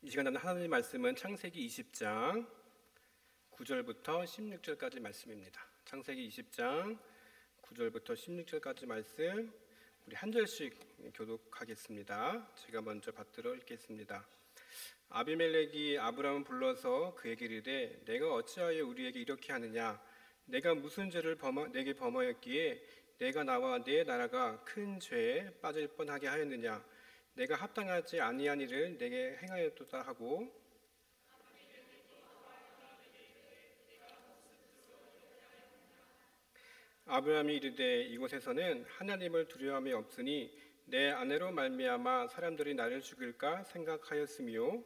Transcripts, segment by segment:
이 시간 나눈 하나님의 말씀은 창세기 20장 9절부터 16절까지 말씀입니다. 창세기 20장 9절부터 16절까지 말씀 우리 한 절씩 교독하겠습니다. 제가 먼저 받들어 읽겠습니다. 아비멜렉이 아브람을 불러서 그에게 이르되 내가 어찌하여 우리에게 이렇게 하느냐? 내가 무슨 죄를 내게 범하였기에 내가 나와 내 나라가 큰 죄에 빠질 뻔하게 하였느냐? 내가 합당하지 아니한 일을 내게 행하였도다 하고 아브라함이 이르되 이곳에서는 하나님을 두려움이 없으니 내 아내로 말미암아 사람들이 나를 죽일까 생각하였으며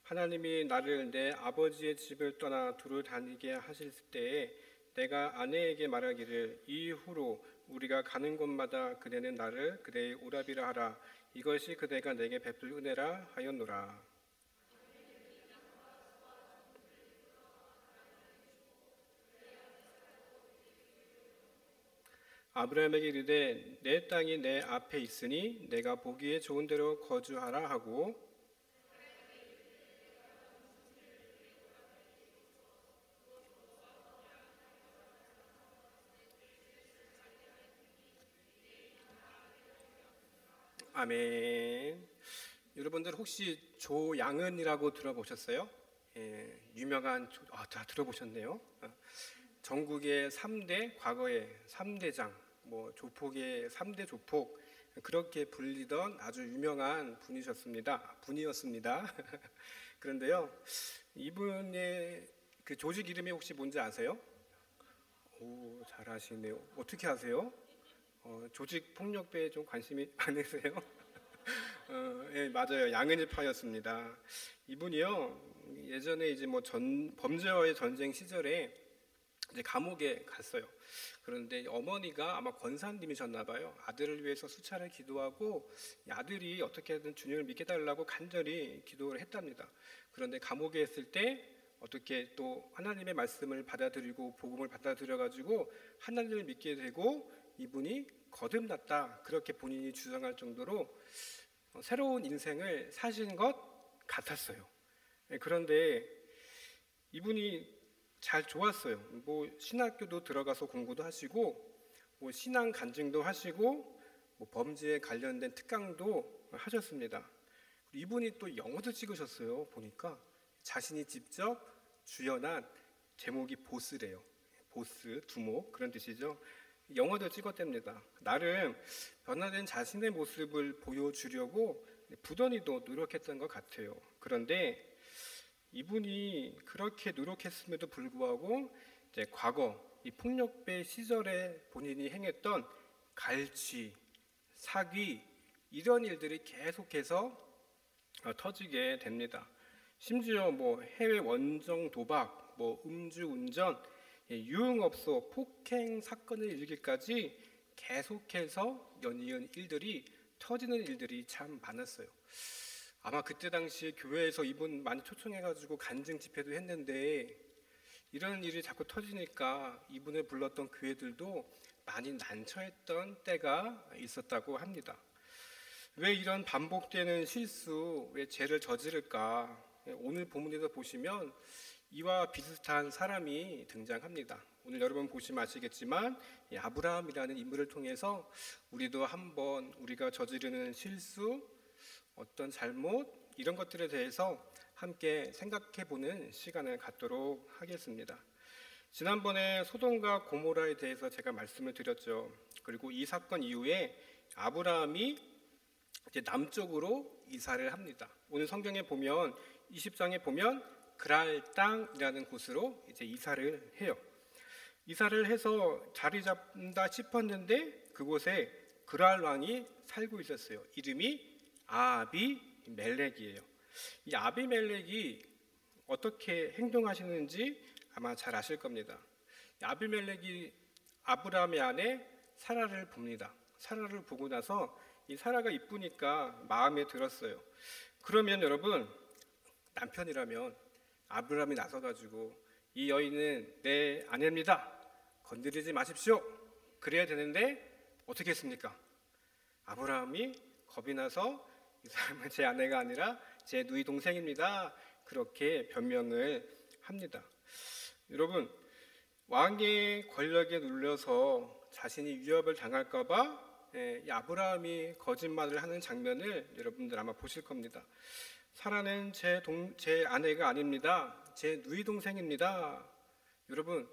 하나님이 나를 내 아버지의 집을 떠나 두루 다니게 하실 때에 내가 아내에게 말하기를 이후로 우리가 가는 곳마다 그대는 나를 그대의 오라비라 하라. 이것이 그대가 내게 베풀 은혜라 하였노라. 아브라함에게 이르되 내 땅이 내 앞에 있으니 내가 보기에 좋은 대로 거주하라 하고 아멘. 여러분들 혹시 조양은이라고 들어보셨어요? 유명한 다 들어보셨네요. 전국의 3대 과거의 3대장, 조폭의 3대 조폭 그렇게 불리던 아주 유명한 분이었습니다. 그런데요, 이분의 그 조직 이름이 혹시 뭔지 아세요? 오, 잘하시네요. 어떻게 아세요? 조직 폭력배에 좀 관심이 많으세요? 예, 맞아요. 양은이파였습니다. 이분이요, 예전에 이제 범죄와의 전쟁 시절에 이제 감옥에 갔어요. 그런데 어머니가 아마 권사님이셨나 봐요. 아들을 위해서 수차례 기도하고 아들이 어떻게든 주님을 믿게 달라고 간절히 기도를 했답니다. 그런데 감옥에 있을 때 어떻게 또 하나님의 말씀을 받아들이고 복음을 받아들여가지고 하나님을 믿게 되고 이분이 거듭났다 그렇게 본인이 주장할 정도로 새로운 인생을 사신 것 같았어요. 그런데 이분이 잘 좋았어요. 신학교도 들어가서 공부도 하시고 신앙 간증도 하시고 범죄에 관련된 특강도 하셨습니다. 이분이 또 영어도 찍으셨어요. 보니까 자신이 직접 주연한 제목이 보스래요. 보스, 두목 그런 뜻이죠. 영어도 찍었답니다. 나름 변화된 자신의 모습을 보여주려고 부단히도 노력했던 것 같아요. 그런데 이분이 그렇게 노력했음에도 불구하고 이제 과거 이 폭력배 시절에 본인이 행했던 갈취, 사기 이런 일들이 계속해서 터지게 됩니다. 심지어 해외 원정 도박, 음주운전, 유흥업소 폭행 사건을 일으키기까지 계속해서 연이은 일들이 터지는 일들이 참 많았어요. 아마 그때 당시에 교회에서 이분 많이 초청해가지고 간증 집회도 했는데 이런 일이 자꾸 터지니까 이분을 불렀던 교회들도 많이 난처했던 때가 있었다고 합니다. 왜 이런 반복되는 실수, 왜 죄를 저지를까? 오늘 본문에서 보시면 이와 비슷한 사람이 등장합니다. 오늘 여러분 보시면 아시겠지만 아브라함이라는 인물을 통해서 우리도 한번 우리가 저지르는 실수, 어떤 잘못 이런 것들에 대해서 함께 생각해보는 시간을 갖도록 하겠습니다. 지난번에 소돔과 고모라에 대해서 제가 말씀을 드렸죠. 그리고 이 사건 이후에 아브라함이 이제 남쪽으로 이사를 합니다. 오늘 성경에 보면 20장에 보면 그랄 땅이라는 곳으로 이제 이사를 해요. 이사를 해서 자리 잡는다 싶었는데 그곳에 그랄 왕이 살고 있었어요. 이름이 아비멜렉이에요. 이 아비멜렉이 어떻게 행동하시는지 아마 잘 아실 겁니다. 아비멜렉이 아브라함의 아내 사라를 봅니다. 사라를 보고 나서 이 사라가 이쁘니까 마음에 들었어요. 그러면 여러분 남편이라면 아브라함이 나서가지고 이 여인은 내 아내입니다. 건드리지 마십시오. 그래야 되는데 어떻게 했습니까? 아브라함이 겁이 나서 이 사람은 제 아내가 아니라 제 누이 동생입니다. 그렇게 변명을 합니다. 여러분, 왕의 권력에 눌려서 자신이 위협을 당할까봐 이 아브라함이 거짓말을 하는 장면을 여러분들 아마 보실 겁니다. 사라는 제 아내가 아닙니다. 제 누이 동생입니다. 여러분,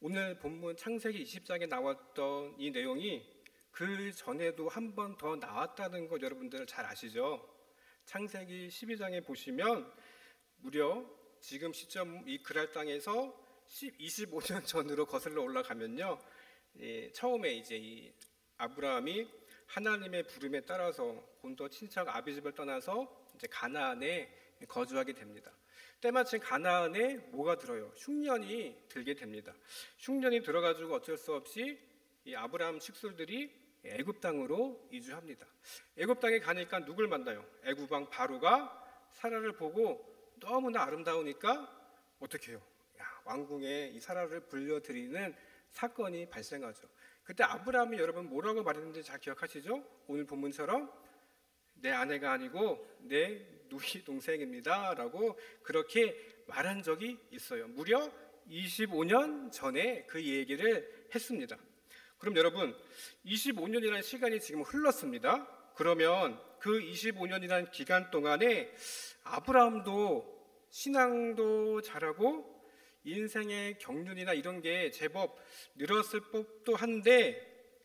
오늘 본문 창세기 20장에 나왔던 이 내용이 그 전에도 한 번 더 나왔다는 것 여러분들 잘 아시죠? 창세기 12장에 보시면 무려 지금 시점 이 그랄 땅에서 25년 전으로 거슬러 올라가면요, 처음에 이제 이 아브라함이 하나님의 부름에 따라서 본토 친척 아비집을 떠나서 이제 가나안에 거주하게 됩니다. 때마침 가나안에 뭐가 들어요? 흉년이 들게 됩니다. 흉년이 들어가지고 어쩔 수 없이 이 아브라함 식솔들이 애굽 땅으로 이주합니다. 애굽 땅에 가니까 누굴 만나요? 애굽 왕 바로가 사라를 보고 너무나 아름다우니까 어떻게 해요? 왕궁에 이 사라를 불려드리는 사건이 발생하죠. 그때 아브라함이 여러분 뭐라고 말했는지 잘 기억하시죠? 오늘 본문처럼 내 아내가 아니고 내 누이 동생입니다 라고 그렇게 말한 적이 있어요. 무려 25년 전에 그 얘기를 했습니다. 그럼 여러분, 25년이라는 시간이 지금 흘렀습니다. 그러면 그 25년이라는 기간 동안에 아브라함도 신앙도 잘하고 인생의 경륜이나 이런 게 제법 늘었을 법도 한데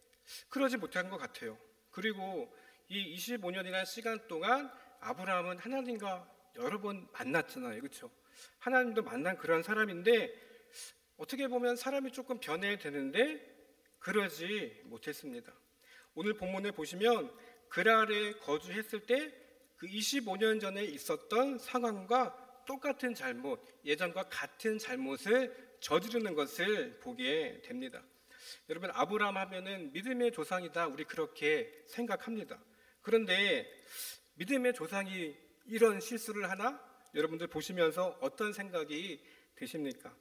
그러지 못한 것 같아요. 그리고 이 25년이라는 시간 동안 아브라함은 하나님과 여러 번 만났잖아요. 그렇죠? 하나님도 만난 그런 사람인데 어떻게 보면 사람이 조금 변해야 되는데 그러지 못했습니다. 오늘 본문에 보시면 그랄에 거주했을 때 그 25년 전에 있었던 상황과 똑같은 잘못, 예전과 같은 잘못을 저지르는 것을 보게 됩니다. 여러분, 아브라함 하면은 믿음의 조상이다, 우리 그렇게 생각합니다. 그런데 믿음의 조상이 이런 실수를 하나? 여러분들 보시면서 어떤 생각이 드십니까?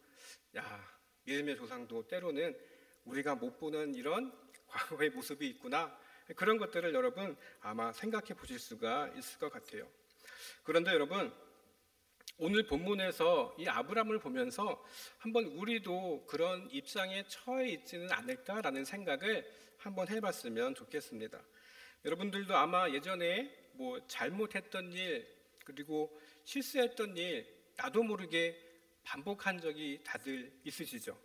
믿음의 조상도 때로는 우리가 못 보는 이런 과거의 모습이 있구나. 그런 것들을 여러분 아마 생각해 보실 수가 있을 것 같아요. 그런데 여러분, 오늘 본문에서 이 아브라함을 보면서 한번 우리도 그런 입장에 처해 있지는 않을까라는 생각을 한번 해봤으면 좋겠습니다. 여러분들도 아마 예전에 뭐 잘못했던 일, 그리고 실수했던 일 나도 모르게 반복한 적이 다들 있으시죠?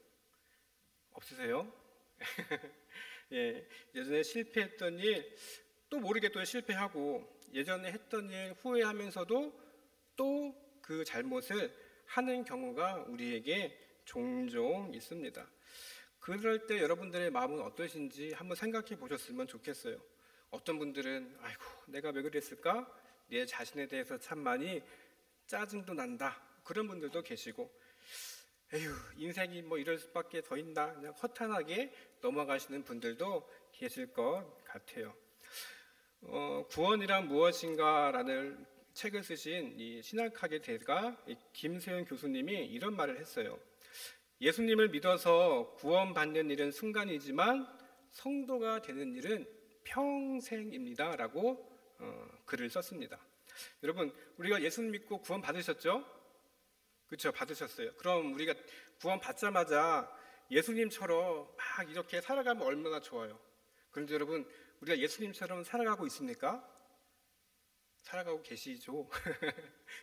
없으세요? 예전에 실패했던 일 또 모르게 또 실패하고, 예전에 했던 일 후회하면서도 또 그 잘못을 하는 경우가 우리에게 종종 있습니다. 그럴 때 여러분들의 마음은 어떠신지 한번 생각해 보셨으면 좋겠어요. 어떤 분들은 아이고 내가 왜 그랬을까? 내 자신에 대해서 참 많이 짜증도 난다. 그런 분들도 계시고, 에휴 인생이 뭐 이럴 수밖에 더 있나, 그냥 허탄하게 넘어가시는 분들도 계실 것 같아요. 구원이란 무엇인가라는 책을 쓰신 이 신학학의 대가 김세윤 교수님이 이런 말을 했어요. 예수님을 믿어서 구원받는 일은 순간이지만 성도가 되는 일은 평생입니다 라고 글을 썼습니다. 여러분, 우리가 예수님 믿고 구원 받으셨죠? 그렇죠? 받으셨어요. 그럼 우리가 구원 받자마자 예수님처럼 막 이렇게 살아가면 얼마나 좋아요. 그런데 여러분, 우리가 예수님처럼 살아가고 있습니까? 살아가고 계시죠?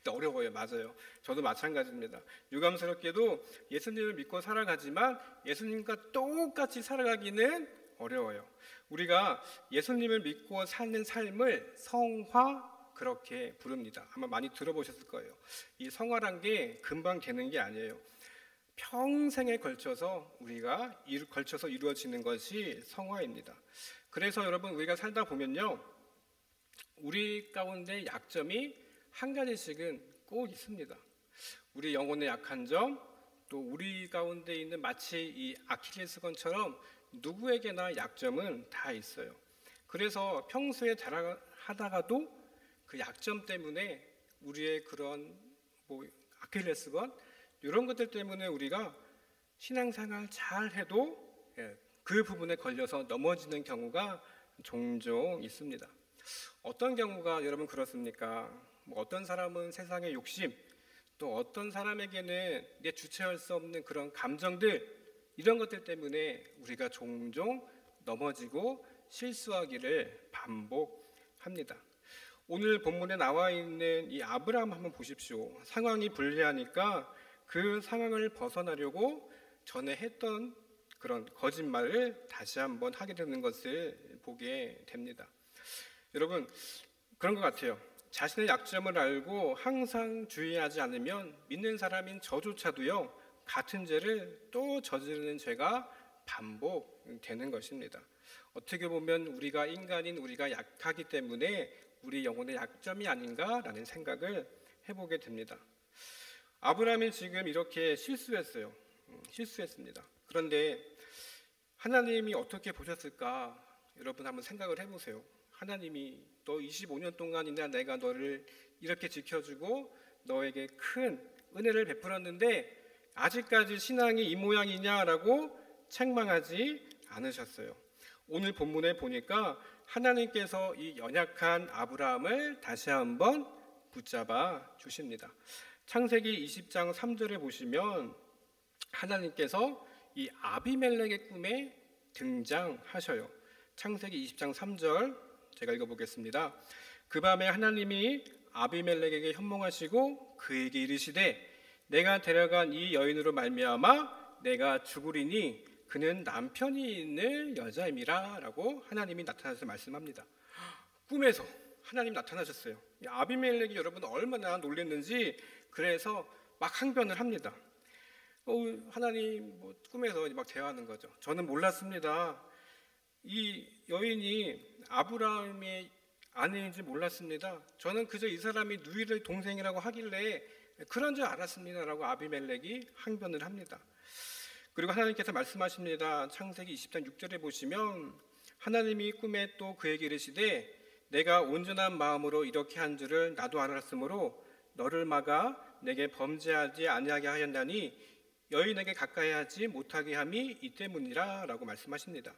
어려워요. 맞아요. 저도 마찬가지입니다. 유감스럽게도 예수님을 믿고 살아가지만 예수님과 똑같이 살아가기는 어려워요. 우리가 예수님을 믿고 사는 삶을 성화 그렇게 부릅니다. 아마 많이 들어보셨을 거예요. 이 성화란 게 금방 되는 게 아니에요. 평생에 걸쳐서 우리가 걸쳐서 이루어지는 것이 성화입니다. 그래서 여러분, 우리가 살다 보면요, 우리 가운데 약점이 한 가지씩은 꼭 있습니다. 우리 영혼의 약한 점, 또 우리 가운데 있는 마치 이 아킬레스건처럼 누구에게나 약점은 다 있어요. 그래서 평소에 잘하다가도 그 약점 때문에 우리의 그런 뭐 아킬레스건 이런 것들 때문에 우리가 신앙생활 잘 해도 그 부분에 걸려서 넘어지는 경우가 종종 있습니다. 어떤 경우가 여러분 그렇습니까? 어떤 사람은 세상의 욕심, 또 어떤 사람에게는 내 주체할 수 없는 그런 감정들, 이런 것들 때문에 우리가 종종 넘어지고 실수하기를 반복합니다. 오늘 본문에 나와 있는 이 아브라함 한번 보십시오. 상황이 불리하니까 그 상황을 벗어나려고 전에 했던 그런 거짓말을 다시 한번 하게 되는 것을 보게 됩니다. 여러분, 그런 것 같아요. 자신의 약점을 알고 항상 주의하지 않으면 믿는 사람인 저조차도요, 같은 죄를 또 저지르는 죄가 반복되는 것입니다. 어떻게 보면 우리가 인간인 우리가 약하기 때문에 우리 영혼의 약점이 아닌가라는 생각을 해보게 됩니다. 아브라함이 지금 이렇게 실수했습니다. 그런데 하나님이 어떻게 보셨을까? 여러분 한번 생각을 해보세요. 하나님이 너 25년 동안이나 내가 너를 이렇게 지켜주고 너에게 큰 은혜를 베풀었는데 아직까지 신앙이 이 모양이냐라고 책망하지 않으셨어요. 오늘 본문에 보니까 하나님께서 이 연약한 아브라함을 다시 한번 붙잡아 주십니다. 창세기 20장 3절에 보시면 하나님께서 이 아비멜렉의 꿈에 등장하셔요. 창세기 20장 3절 제가 읽어보겠습니다. 그 밤에 하나님이 아비멜렉에게 현몽하시고 그에게 이르시되 내가 데려간 이 여인으로 말미암아 내가 죽으리니 그는 남편이 있는 여자임이라 라고 하나님이 나타나서 말씀합니다. 꿈에서 하나님 나타나셨어요. 아비멜렉이 여러분 얼마나 놀랐는지 그래서 막 항변을 합니다. 하나님 꿈에서 막 대화하는 거죠. 저는 몰랐습니다. 이 여인이 아브라함의 아내인지 몰랐습니다. 저는 그저 이 사람이 누이의 동생이라고 하길래 그런 줄 알았습니다 라고 아비멜렉이 항변을 합니다. 그리고 하나님께서 말씀하십니다. 창세기 20장 6절에 보시면 하나님이 꿈에 또 그에게 이르시되 내가 온전한 마음으로 이렇게 한 줄을 나도 알았으므로 너를 막아 내게 범죄하지 아니하게 하였나니 여인에게 가까이 하지 못하게 함이 이 때문이라 라고 말씀하십니다.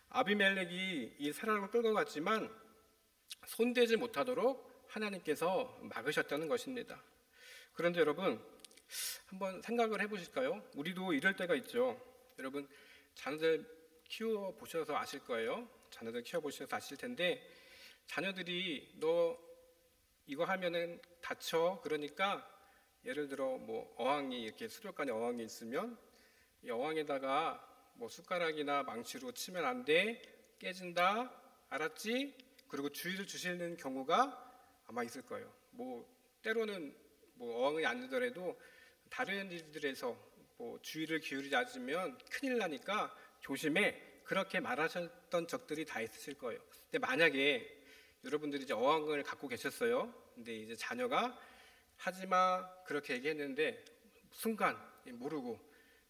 아비멜렉이 이 사람을 끌고 갔지만 손대지 못하도록 하나님께서 막으셨다는 것입니다. 그런데 여러분 한번 생각을 해보실까요? 우리도 이럴 때가 있죠. 여러분 자녀들 키워보셔서 아실 거예요. 자녀들 키워보셔서 아실 텐데 자녀들이 너 이거 하면은 다쳐. 그러니까 예를 들어 어항이 이렇게 수족관에 어항이 있으면 이 어항에다가 숟가락이나 망치로 치면 안 돼. 깨진다. 알았지? 그리고 주의를 주시는 경우가 아마 있을 거예요. 때로는 어항이 아니더라도 다른 일들에서 주의를 기울이지 않으면 큰일 나니까 조심해. 그렇게 말하셨던 적들이 다 있으실 거예요. 근데 만약에 여러분들이 이제 어항을 갖고 계셨어요. 근데 이제 자녀가 하지마 그렇게 얘기했는데 순간 모르고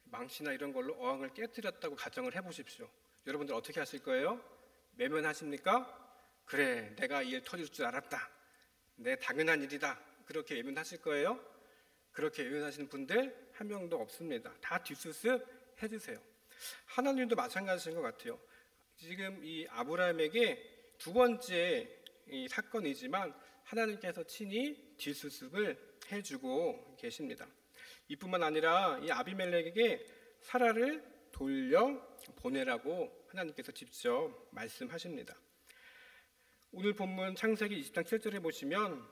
망치나 이런 걸로 어항을 깨뜨렸다고 가정을 해보십시오. 여러분들 어떻게 하실 거예요? 외면하십니까? 그래, 내가 이 일 터질 줄 알았다. 내 당연한 일이다. 그렇게 외면하실 거예요? 그렇게 외면하시는 분들 한 명도 없습니다. 다 뒷수습 해주세요. 하나님도 마찬가지인 것 같아요. 지금 이 아브라함에게 두 번째 이 사건이지만 하나님께서 친히 뒷수습을 해주고 계십니다. 이뿐만 아니라 이 아비멜렉에게 사라를 돌려 보내라고 하나님께서 직접 말씀하십니다. 오늘 본문 창세기 20장 7절에 보시면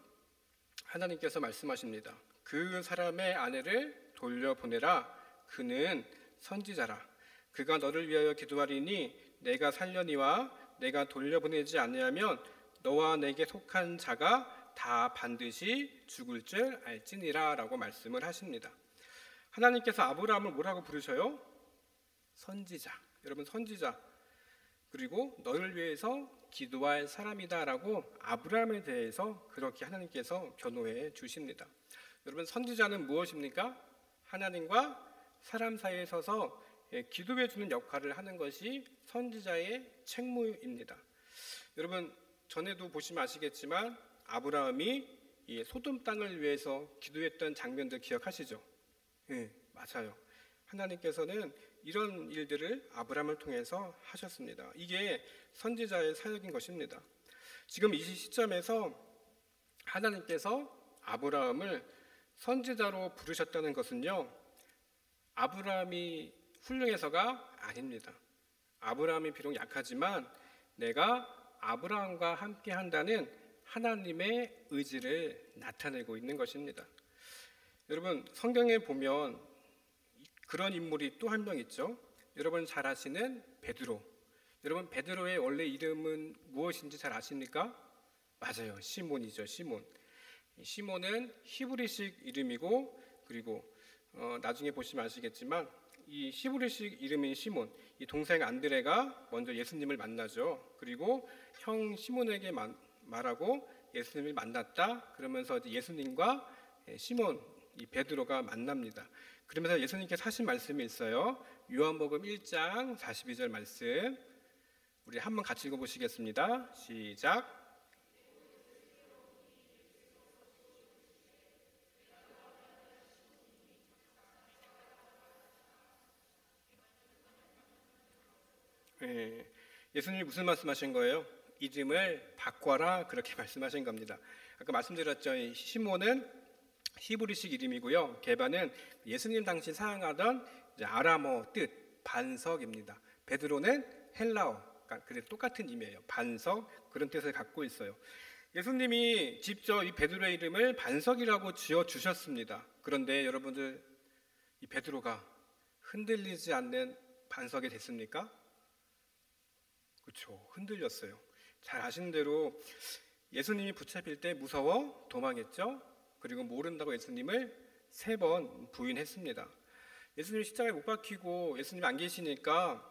하나님께서 말씀하십니다. 그 사람의 아내를 돌려보내라. 그는 선지자라. 그가 너를 위하여 기도하리니 내가 살려니와 내가 돌려보내지 아니하면 너와 내게 속한 자가 다 반드시 죽을 줄 알지니라 라고 말씀을 하십니다. 하나님께서 아브라함을 뭐라고 부르셔요? 선지자. 여러분 선지자. 그리고 너를 위해서 기도할 사람이다 라고 아브라함에 대해서 그렇게 하나님께서 변호해 주십니다. 여러분 선지자는 무엇입니까? 하나님과 사람 사이에 서서 기도해 주는 역할을 하는 것이 선지자의 책무입니다. 여러분 전에도 보시면 아시겠지만 아브라함이 이 소돔 땅을 위해서 기도했던 장면들 기억하시죠? 네, 맞아요. 하나님께서는 이런 일들을 아브라함을 통해서 하셨습니다. 이게 선지자의 사역인 것입니다. 지금 이 시점에서 하나님께서 아브라함을 선지자로 부르셨다는 것은요, 아브라함이 훌륭해서가 아닙니다. 아브라함이 비록 약하지만 내가 아브라함과 함께 한다는 하나님의 의지를 나타내고 있는 것입니다. 여러분, 성경에 보면 그런 인물이 또 한 명 있죠. 여러분 잘 아시는 베드로. 여러분, 베드로의 원래 이름은 무엇인지 잘 아십니까? 맞아요, 시몬이죠. 시몬은 히브리식 이름이고, 그리고 나중에 보시면 아시겠지만 이 히브리식 이름인 시몬, 이 동생 안드레가 먼저 예수님을 만나죠. 그리고 형 시몬에게 말하고 예수님을 만났다. 그러면서 예수님과 시몬, 이 베드로가 만납니다. 그러면서 예수님께서 하신 말씀이 있어요. 요한복음 1장 42절 말씀, 우리 한번 같이 읽어보시겠습니다. 시작. 예수님이 무슨 말씀하신 거예요? 이름을 바꿔라, 그렇게 말씀하신 겁니다. 아까 말씀드렸죠. 시몬은 히브리식 이름이고요. 게바는 예수님 당시 사용하던 아람어 뜻 반석입니다. 베드로는 헬라어, 그래서 똑같은 의미예요. 반석, 그런 뜻을 갖고 있어요. 예수님이 직접 이 베드로의 이름을 반석이라고 지어 주셨습니다. 그런데 여러분들, 이 베드로가 흔들리지 않는 반석이 됐습니까? 그렇죠. 흔들렸어요. 잘 아시는 대로 예수님이 붙잡힐 때 무서워 도망했죠. 그리고 모른다고 예수님을 3번 부인했습니다. 예수님 십자가에 못 박히고 예수님 안 계시니까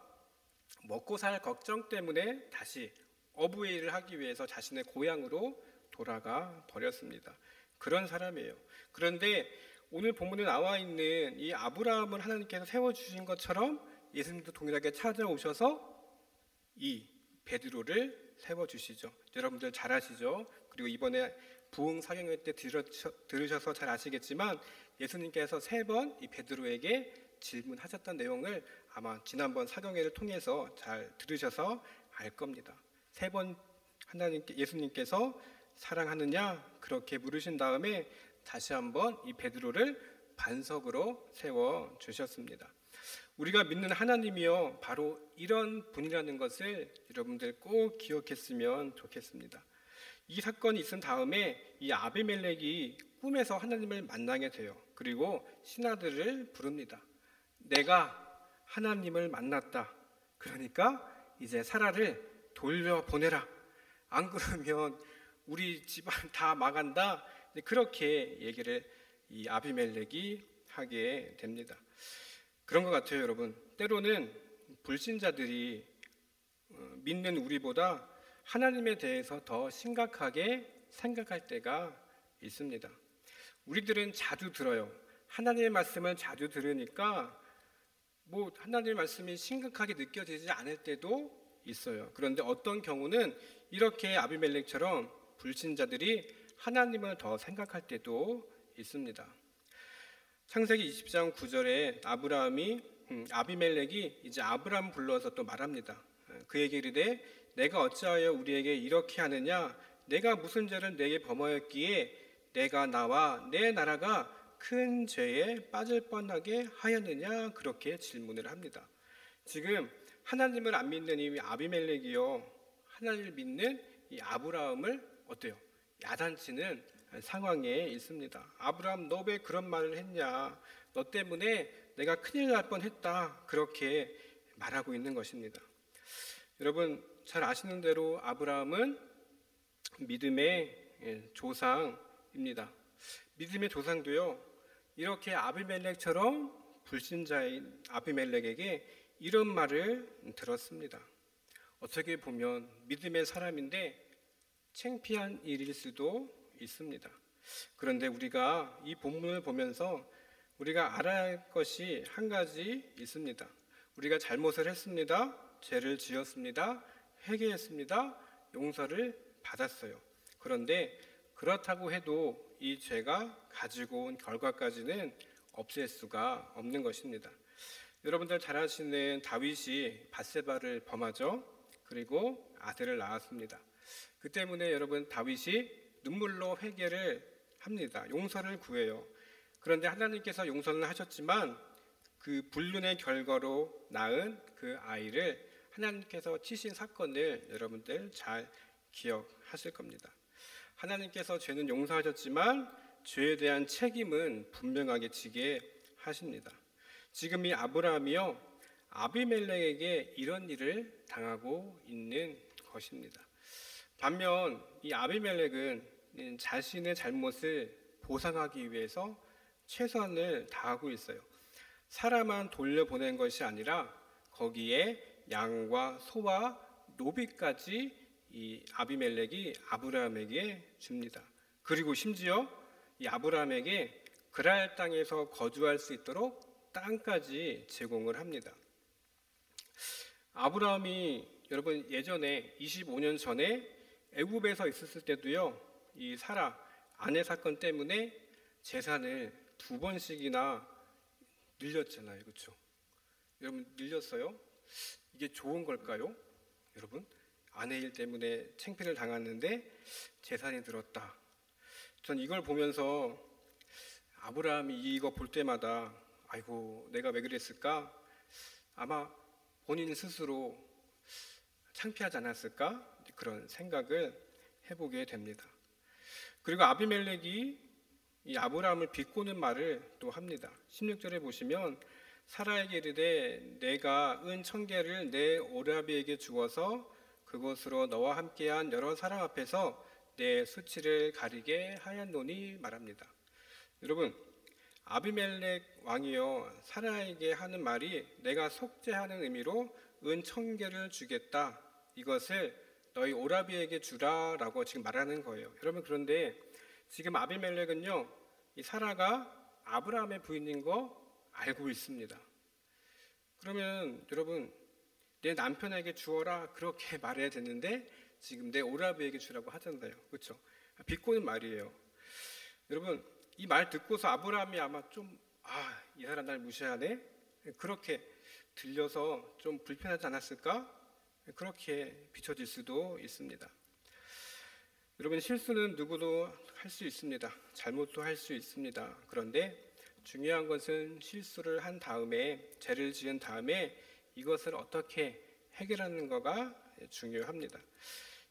먹고 살 걱정 때문에 다시 어부의 일을 하기 위해서 자신의 고향으로 돌아가 버렸습니다. 그런 사람이에요. 그런데 오늘 본문에 나와 있는 이 아브라함을 하나님께서 세워주신 것처럼 예수님도 동일하게 찾아오셔서 이 베드로를 세워주시죠. 여러분들 잘 아시죠? 그리고 이번에 부흥 사경회 때 들으셔서 잘 아시겠지만 예수님께서 3번 이 베드로에게 질문하셨던 내용을 아마 지난번 사경회를 통해서 잘 들으셔서 알 겁니다. 3번 예수님께서 사랑하느냐 그렇게 물으신 다음에 다시 한번 이 베드로를 반석으로 세워주셨습니다. 우리가 믿는 하나님이요, 바로 이런 분이라는 것을 여러분들 꼭 기억했으면 좋겠습니다. 이 사건이 있은 다음에 이 아비멜렉이 꿈에서 하나님을 만나게 돼요. 그리고 신하들을 부릅니다. 내가 하나님을 만났다. 그러니까 이제 사라를 돌려보내라. 안 그러면 우리 집안 다 망한다. 그렇게 얘기를 이 아비멜렉이 하게 됩니다. 그런 것 같아요, 여러분. 때로는 불신자들이 믿는 우리보다 하나님에 대해서 더 심각하게 생각할 때가 있습니다. 우리들은 자주 들어요. 하나님의 말씀을 자주 들으니까 하나님의 말씀이 심각하게 느껴지지 않을 때도 있어요. 그런데 어떤 경우는 이렇게 아비멜렉처럼 불신자들이 하나님을 더 생각할 때도 있습니다. 창세기 20장 9절에 아비멜렉이 이제 아브람 불러서 또 말합니다. 그에게 이르되 내가 어찌하여 우리에게 이렇게 하느냐? 내가 무슨 죄를 내게 범하였기에 내가 나와 내 나라가 큰 죄에 빠질 뻔하게 하였느냐? 그렇게 질문을 합니다. 지금 하나님을 안 믿는 이 아비멜렉이요, 하나님을 믿는 이 아브라함을 어때요? 야단치는 상황에 있습니다. 아브라함, 너 왜 그런 말을 했냐? 너 때문에 내가 큰일 날 뻔했다. 그렇게 말하고 있는 것입니다. 여러분 잘 아시는 대로 아브라함은 믿음의 조상입니다. 믿음의 조상도요, 이렇게 아비멜렉처럼 불신자인 아비멜렉에게 이런 말을 들었습니다. 어떻게 보면 믿음의 사람인데 창피한 일일 수도 있습니다. 그런데 우리가 이 본문을 보면서 우리가 알아야 할 것이 한 가지 있습니다. 우리가 잘못을 했습니다. 죄를 지었습니다. 회개했습니다. 용서를 받았어요. 그런데 그렇다고 해도 이 죄가 가지고 온 결과까지는 없앨 수가 없는 것입니다. 여러분들 잘 아시는 다윗이 밧세바를 범하죠. 그리고 아들을 낳았습니다. 그 때문에 여러분 다윗이 눈물로 회개를 합니다. 용서를 구해요. 그런데 하나님께서 용서는 하셨지만 그 불륜의 결과로 낳은 그 아이를 하나님께서 치신 사건을 여러분들 잘 기억하실 겁니다. 하나님께서 죄는 용서하셨지만 죄에 대한 책임은 분명하게 지게 하십니다. 지금 이 아브라함이요, 아비멜렉에게 이런 일을 당하고 있는 것입니다. 반면 이 아비멜렉은 자신의 잘못을 보상하기 위해서 최선을 다하고 있어요. 사람만 돌려보낸 것이 아니라 거기에 양과 소와 노비까지 이 아비멜렉이 아브라함에게 줍니다. 그리고 심지어 이 아브라함에게 그랄 땅에서 거주할 수 있도록 땅까지 제공을 합니다. 아브라함이 여러분 예전에 25년 전에 애굽에서 있었을 때도요, 이 사라 아내 사건 때문에 재산을 2번씩이나 늘렸잖아요. 그렇죠? 여러분 늘렸어요? 이게 좋은 걸까요? 여러분 아내 일 때문에 창피를 당했는데 재산이 늘었다. 전 이걸 보면서 아브라함이 이거 볼 때마다 아이고 내가 왜 그랬을까? 아마 본인 스스로 창피하지 않았을까? 그런 생각을 해보게 됩니다. 그리고 아비멜렉이 이 아브라함을 비꼬는 말을 또 합니다. 16절에 보시면 사라에게 이르되 내가 은 1000개를 내 오라비에게 주어서 그곳으로 너와 함께한 여러 사람 앞에서 내 수치를 가리게 하였노니 말합니다. 여러분 아비멜렉 왕이요 사라에게 하는 말이 내가 속죄하는 의미로 은 1000개를 주겠다. 이것을 너희 오라비에게 주라라고 지금 말하는 거예요. 여러분 그런데 지금 아비멜렉은요 이 사라가 아브라함의 부인인 거 알고 있습니다. 그러면 여러분 내 남편에게 주어라 그렇게 말해야 되는데 지금 내 오라비에게 주라고 하잖아요. 그렇죠? 비꼬는 말이에요. 여러분 이 말 듣고서 아브라함이 아마 좀 이 사람 날 무시하네 그렇게 들려서 좀 불편하지 않았을까? 그렇게 비춰질 수도 있습니다. 여러분 실수는 누구도 할 수 있습니다. 잘못도 할 수 있습니다. 그런데 중요한 것은 실수를 한 다음에 죄를 지은 다음에 이것을 어떻게 해결하는 거가 중요합니다.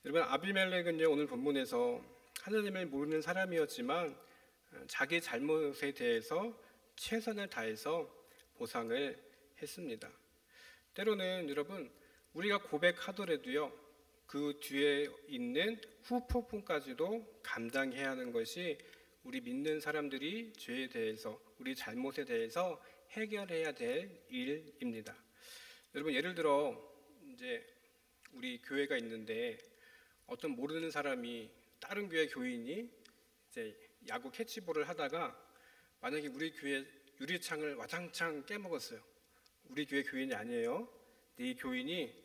여러분 아비멜렉은요 오늘 본문에서 하나님을 모르는 사람이었지만 자기 잘못에 대해서 최선을 다해서 보상을 했습니다. 때로는 여러분 우리가 고백하더라도요 그 뒤에 있는 후폭풍까지도 감당해야 하는 것이 우리 믿는 사람들이 죄에 대해서 우리 잘못에 대해서 해결해야 될 일입니다. 여러분 예를 들어 이제 우리 교회가 있는데 어떤 모르는 사람이 다른 교회 교인이 이제 야구 캐치볼을 하다가 만약에 우리 교회 유리창을 와장창 깨먹었어요. 우리 교회 교인이 아니에요. 이 교인이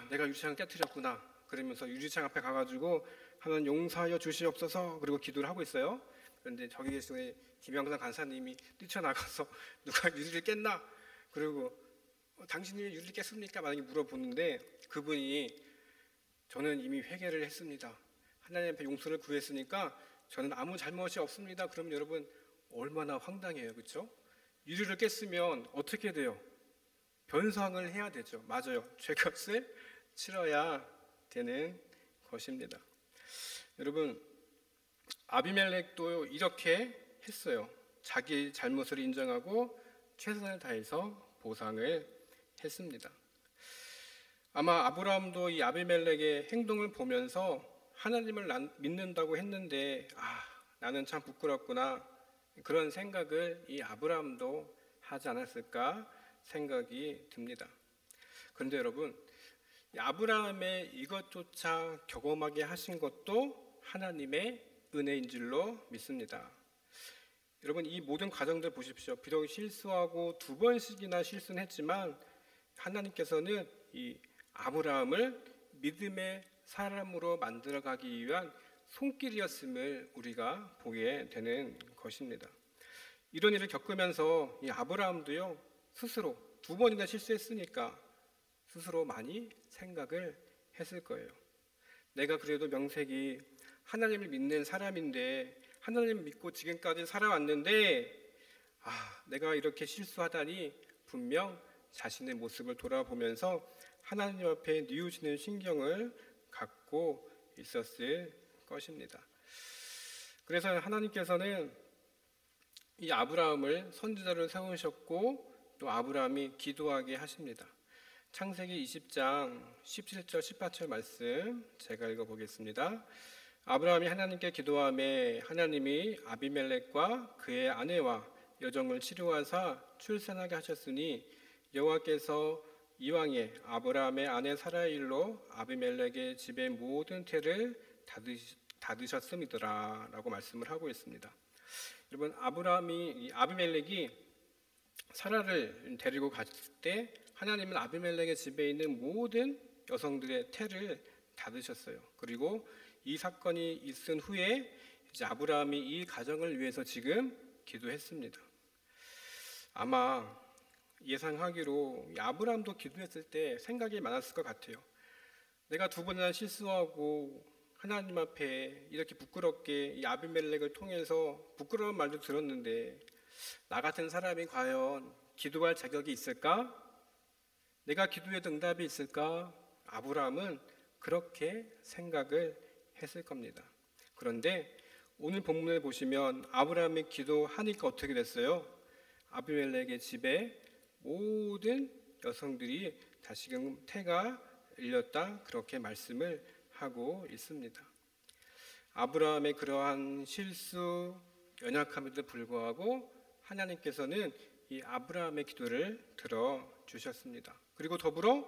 내가 유리창을 깨뜨렸구나. 그러면서 유리창 앞에 가가지고 하나님 용서하여 주시옵소서 그리고 기도를 하고 있어요. 그런데 저기 계신 김영상 간사님이 뛰쳐나가서 누가 유리를 깼나? 그리고 당신이 유리를 깼습니까? 만약에 물어보는데 그분이 저는 이미 회개를 했습니다. 하나님 앞에 용서를 구했으니까 저는 아무 잘못이 없습니다. 그러면 여러분 얼마나 황당해요. 그렇죠? 유리를 깼으면 어떻게 돼요? 변상을 해야 되죠. 맞아요. 죄값을 치러야 되는 것입니다. 여러분 아비멜렉도 이렇게 했어요. 자기 잘못을 인정하고 최선을 다해서 보상을 했습니다. 아마 아브라함도 이 아비멜렉의 행동을 보면서 하나님을 믿는다고 했는데 나는 참 부끄럽구나 그런 생각을 이 아브라함도 하지 않았을까 생각이 듭니다. 그런데 여러분 아브라함의 이것조차 경험하게 하신 것도 하나님의 은혜인 줄로 믿습니다. 여러분 이 모든 과정들 보십시오. 비록 실수하고 2번씩이나 실수는 했지만 하나님께서는 이 아브라함을 믿음의 사람으로 만들어가기 위한 손길이었음을 우리가 보게 되는 것입니다. 이런 일을 겪으면서 이 아브라함도요 스스로 두 번이나 실수했으니까 스스로 많이 생각을 했을 거예요. 내가 그래도 명색이 하나님을 믿는 사람인데, 하나님을 믿고 지금까지 살아왔는데, 내가 이렇게 실수하다니, 분명 자신의 모습을 돌아보면서 하나님 앞에 뉘우치는 신경을 갖고 있었을 것입니다. 그래서 하나님께서는 이 아브라함을 선지자로 세우셨고, 또 아브라함이 기도하게 하십니다. 창세기 20장 17절 18절 말씀 제가 읽어보겠습니다. 아브라함이 하나님께 기도하매 하나님이 아비멜렉과 그의 아내와 여종을 치료하사 출산하게 하셨으니 여호와께서 이왕에 아브라함의 아내 사라의 일로 아비멜렉의 집의 모든 태를 닫으셨음이더라 라고 말씀을 하고 있습니다. 여러분, 아비멜렉이 사라를 데리고 갔을 때 하나님은 아비멜렉의 집에 있는 모든 여성들의 태를 닫으셨어요. 그리고 이 사건이 있은 후에 이제 아브라함이 이 가정을 위해서 지금 기도했습니다. 아마 예상하기로 아브라함도 기도했을 때 생각이 많았을 것 같아요. 내가 두 번이나 실수하고 하나님 앞에 이렇게 부끄럽게 이 아비멜렉을 통해서 부끄러운 말도 들었는데 나 같은 사람이 과연 기도할 자격이 있을까? 내가 기도해도 응답이 있을까? 아브라함은 그렇게 생각을 했을 겁니다. 그런데 오늘 본문을 보시면 아브라함이 기도하니까 어떻게 됐어요? 아비멜렉의 집에 모든 여성들이 다시금 태가 일렸다, 그렇게 말씀을 하고 있습니다. 아브라함의 그러한 실수, 연약함에도 불구하고 하나님께서는 이 아브라함의 기도를 들어주셨습니다. 그리고 더불어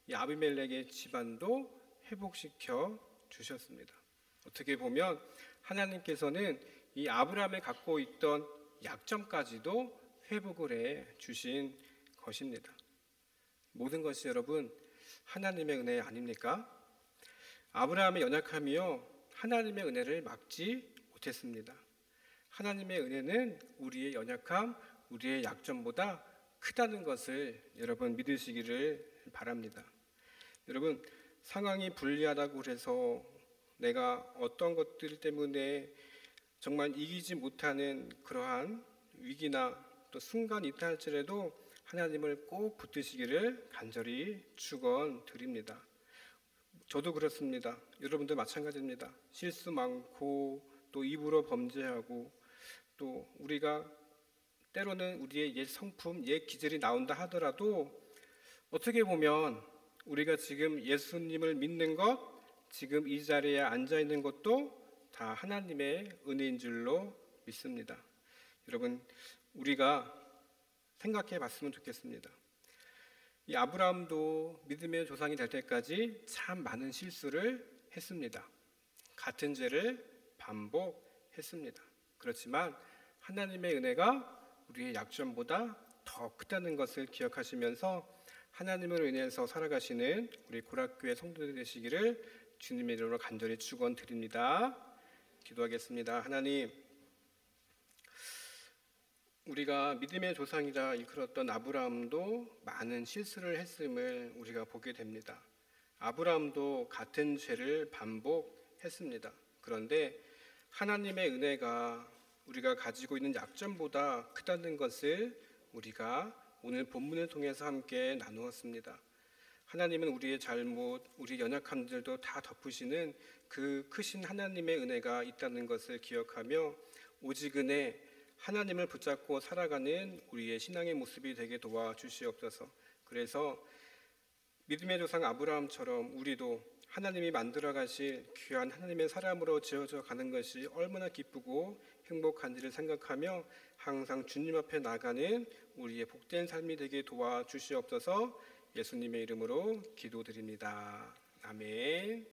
이 아비멜렉의 집안도 회복시켜 주셨습니다. 어떻게 보면 하나님께서는 이 아브라함이 갖고 있던 약점까지도 회복을 해 주신 것입니다. 모든 것이 여러분 하나님의 은혜 아닙니까? 아브라함의 연약함이요 하나님의 은혜를 막지 못했습니다. 하나님의 은혜는 우리의 연약함, 우리의 약점보다 크다는 것을 여러분 믿으시기를 바랍니다. 여러분, 상황이 불리하다고 해서 내가 어떤 것들 때문에 정말 이기지 못하는 그러한 위기나 또 순간이 있다 할지라도 하나님을 꼭 붙드시기를 간절히 축원드립니다. 저도 그렇습니다. 여러분도 마찬가지입니다. 실수 많고 또 입으로 범죄하고 또 우리가 때로는 우리의 옛 성품, 옛 기질이 나온다 하더라도 어떻게 보면 우리가 지금 예수님을 믿는 것, 지금 이 자리에 앉아 있는 것도 다 하나님의 은혜인 줄로 믿습니다. 여러분, 우리가 생각해 봤으면 좋겠습니다. 이 아브라함도 믿음의 조상이 될 때까지 참 많은 실수를 했습니다. 같은 죄를 반복했습니다. 그렇지만 하나님의 은혜가 우리의 약점보다 더 크다는 것을 기억하시면서 하나님을 인해서 살아가시는 우리 고락교회 성도들 되시기를 주님의 이름으로 간절히 축원드립니다. 기도하겠습니다. 하나님, 우리가 믿음의 조상이라 일컬었던 아브라함도 많은 실수를 했음을 우리가 보게 됩니다. 아브라함도 같은 죄를 반복했습니다. 그런데 하나님의 은혜가 우리가 가지고 있는 약점보다 크다는 것을 우리가 오늘 본문을 통해서 함께 나누었습니다. 하나님은 우리의 잘못, 우리 연약함들도 다 덮으시는 그 크신 하나님의 은혜가 있다는 것을 기억하며 오직 은혜, 하나님을 붙잡고 살아가는 우리의 신앙의 모습이 되게 도와주시옵소서. 그래서 믿음의 조상 아브라함처럼 우리도 하나님이 만들어 가실 귀한 하나님의 사람으로 지어져 가는 것이 얼마나 기쁘고 행복한지를 생각하며 항상 주님 앞에 나가는 우리의 복된 삶이 되게 도와주시옵소서. 예수님의 이름으로 기도드립니다. 아멘.